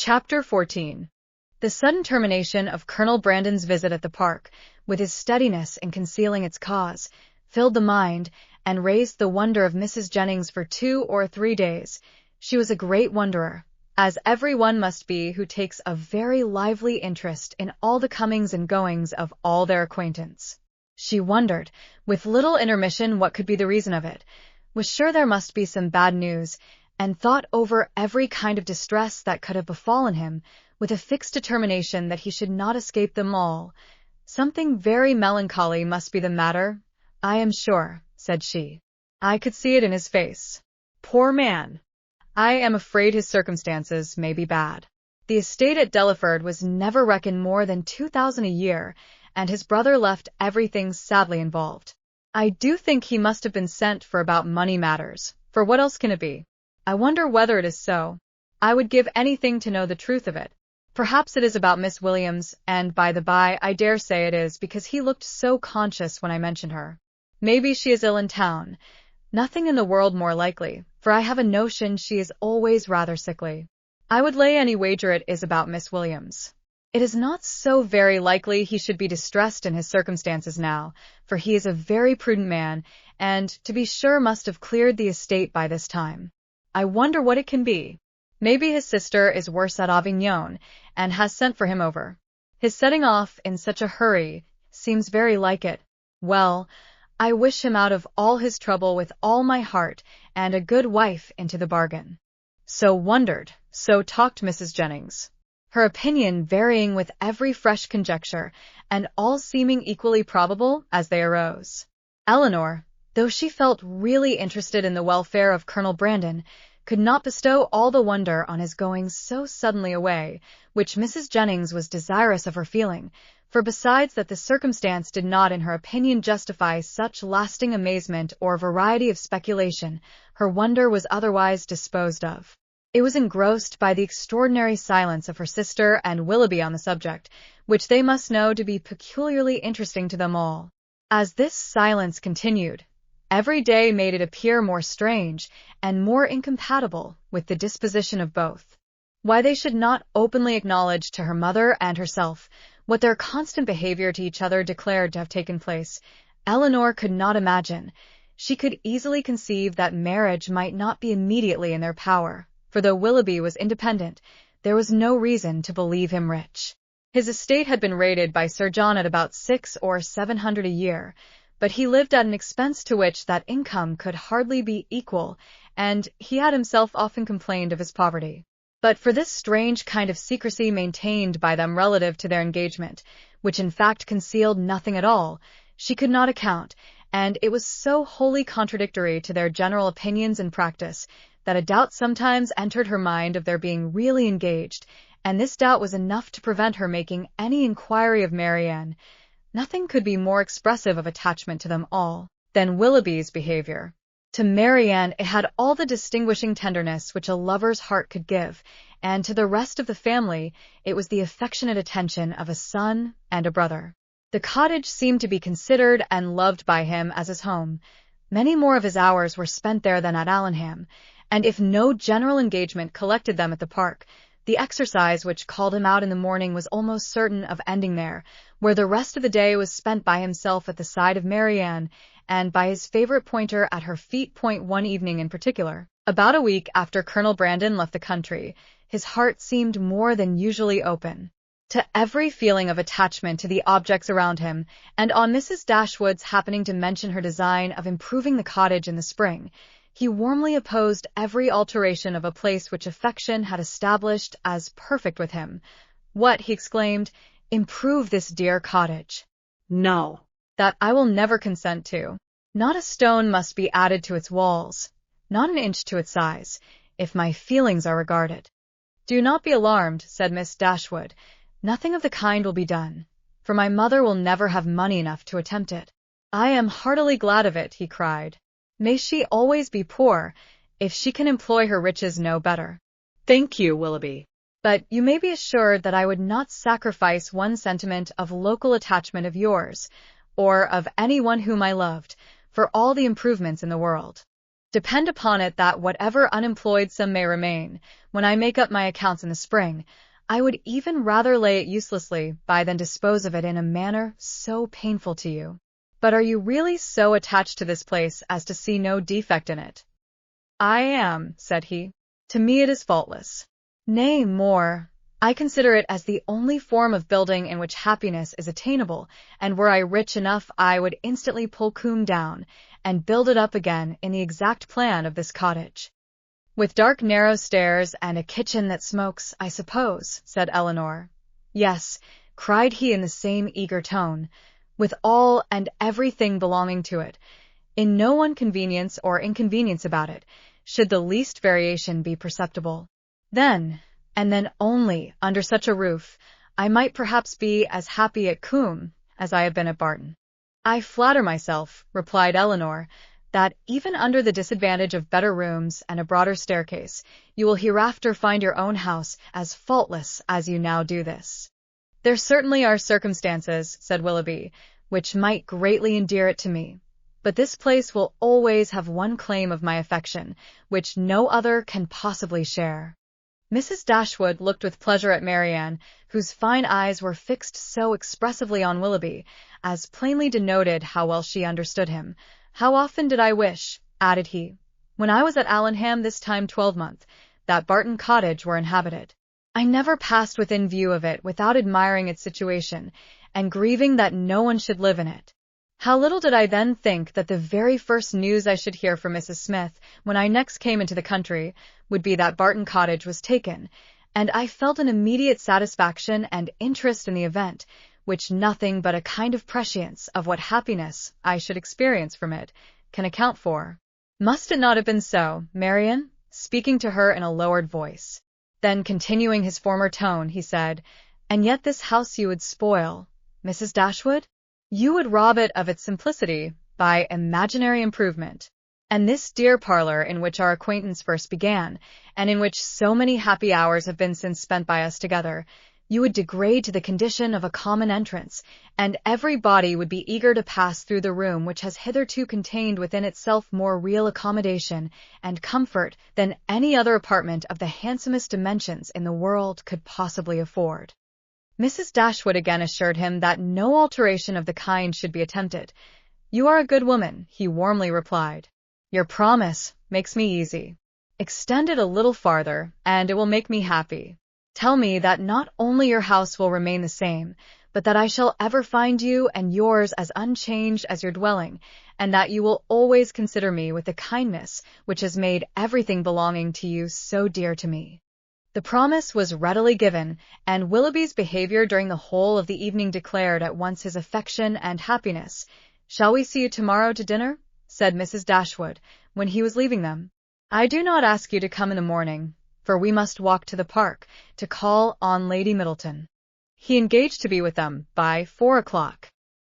Chapter 14. The sudden termination of Colonel Brandon's visit at the park, with his steadiness in concealing its cause, filled the mind and raised the wonder of Mrs. Jennings for 2 or 3 days. She was a great wonderer, as every one must be who takes a very lively interest in all the comings and goings of all their acquaintance. She wondered, with little intermission, what could be the reason of it, was sure there must be some bad news, and thought over every kind of distress that could have befallen him, with a fixed determination that he should not escape them all. Something very melancholy must be the matter, I am sure, said she. I could see it in his face. Poor man! I am afraid his circumstances may be bad. The estate at Delaford was never reckoned more than 2,000 a year, and his brother left everything sadly involved. I do think he must have been sent for about money matters, for what else can it be? I wonder whether it is so. I would give anything to know the truth of it. Perhaps it is about Miss Williams, and by the by, I dare say it is, because he looked so conscious when I mentioned her. Maybe she is ill in town. Nothing in the world more likely, for I have a notion she is always rather sickly. I would lay any wager it is about Miss Williams. It is not so very likely he should be distressed in his circumstances now, for he is a very prudent man, and, to be sure, must have cleared the estate by this time. I wonder what it can be. Maybe his sister is worse at Avignon, and has sent for him over. His setting off in such a hurry seems very like it. Well, I wish him out of all his trouble with all my heart, and a good wife into the bargain. So wondered, so talked Mrs. Jennings, her opinion varying with every fresh conjecture, and all seeming equally probable as they arose. Eleanor, though she felt really interested in the welfare of Colonel Brandon, could not bestow all the wonder on his going so suddenly away, which Mrs. Jennings was desirous of her feeling, for besides that the circumstance did not in her opinion justify such lasting amazement or variety of speculation, her wonder was otherwise disposed of. It was engrossed by the extraordinary silence of her sister and Willoughby on the subject, which they must know to be peculiarly interesting to them all. As this silence continued, every day made it appear more strange and more incompatible with the disposition of both. Why they should not openly acknowledge to her mother and herself what their constant behavior to each other declared to have taken place, Eleanor could not imagine. She could easily conceive that marriage might not be immediately in their power, for though Willoughby was independent, there was no reason to believe him rich. His estate had been rated by Sir John at about 600 or 700 a year, but he lived at an expense to which that income could hardly be equal, and he had himself often complained of his poverty. But for this strange kind of secrecy maintained by them relative to their engagement, which in fact concealed nothing at all, she could not account, and it was so wholly contradictory to their general opinions and practice, that a doubt sometimes entered her mind of their being really engaged, and this doubt was enough to prevent her making any inquiry of Marianne. Nothing could be more expressive of attachment to them all than Willoughby's behavior. To Marianne it had all the distinguishing tenderness which a lover's heart could give, and to the rest of the family it was the affectionate attention of a son and a brother. The cottage seemed to be considered and loved by him as his home. Many more of his hours were spent there than at Allenham, and if no general engagement collected them at the park, the exercise which called him out in the morning was almost certain of ending there, where the rest of the day was spent by himself at the side of Marianne, and by his favorite pointer at her feet. One evening in particular, about a week after Colonel Brandon left the country, his heart seemed more than usually open to every feeling of attachment to the objects around him, and on Mrs. Dashwood's happening to mention her design of improving the cottage in the spring, he warmly opposed every alteration of a place which affection had established as perfect with him. What, he exclaimed, improve this dear cottage? No, that I will never consent to. Not a stone must be added to its walls, not an inch to its size, if my feelings are regarded. Do not be alarmed, said Miss Dashwood. Nothing of the kind will be done, for my mother will never have money enough to attempt it. I am heartily glad of it, he cried. May she always be poor, if she can employ her riches no better. Thank you, Willoughby. But you may be assured that I would not sacrifice one sentiment of local attachment of yours, or of any one whom I loved, for all the improvements in the world. Depend upon it that whatever unemployed sum may remain, when I make up my accounts in the spring, I would even rather lay it uselessly by than dispose of it in a manner so painful to you. But are you really so attached to this place as to see no defect in it? I am, said he. To me it is faultless. Nay, more, I consider it as the only form of building in which happiness is attainable, and were I rich enough I would instantly pull Coombe down, and build it up again in the exact plan of this cottage. With dark narrow stairs and a kitchen that smokes, I suppose, said Eleanor. Yes, cried he in the same eager tone, with all and everything belonging to it, in no one convenience or inconvenience about it, should the least variation be perceptible. Then, and then only, under such a roof, I might perhaps be as happy at Coombe as I have been at Barton. I flatter myself, replied Eleanor, that even under the disadvantage of better rooms and a broader staircase, you will hereafter find your own house as faultless as you now do this. There certainly are circumstances, said Willoughby, which might greatly endear it to me, but this place will always have one claim of my affection, which no other can possibly share. Mrs. Dashwood looked with pleasure at Marianne, whose fine eyes were fixed so expressively on Willoughby, as plainly denoted how well she understood him. How often did I wish, added he, when I was at Allenham this time 12-month, that Barton Cottage were inhabited. I never passed within view of it without admiring its situation, and grieving that no one should live in it. How little did I then think that the very first news I should hear from Mrs. Smith, when I next came into the country, would be that Barton Cottage was taken, and I felt an immediate satisfaction and interest in the event, which nothing but a kind of prescience of what happiness I should experience from it can account for. Must it not have been so, Marian? Speaking to her in a lowered voice. Then, continuing his former tone, he said, and yet this house you would spoil, Mrs. Dashwood? You would rob it of its simplicity by imaginary improvement. And this dear parlour in which our acquaintance first began, and in which so many happy hours have been since spent by us together, you would degrade to the condition of a common entrance, and every body would be eager to pass through the room which has hitherto contained within itself more real accommodation and comfort than any other apartment of the handsomest dimensions in the world could possibly afford. Mrs. Dashwood again assured him that no alteration of the kind should be attempted. You are a good woman, he warmly replied. Your promise makes me easy. Extend it a little farther, and it will make me happy. Tell me that not only your house will remain the same, but that I shall ever find you and yours as unchanged as your dwelling, and that you will always consider me with the kindness which has made everything belonging to you so dear to me. The promise was readily given, and Willoughby's behaviour during the whole of the evening declared at once his affection and happiness. Shall we see you tomorrow to dinner? Said Mrs. Dashwood, when he was leaving them. I do not ask you to come in the morning, for we must walk to the park, to call on Lady Middleton. He engaged to be with them by 4 o'clock.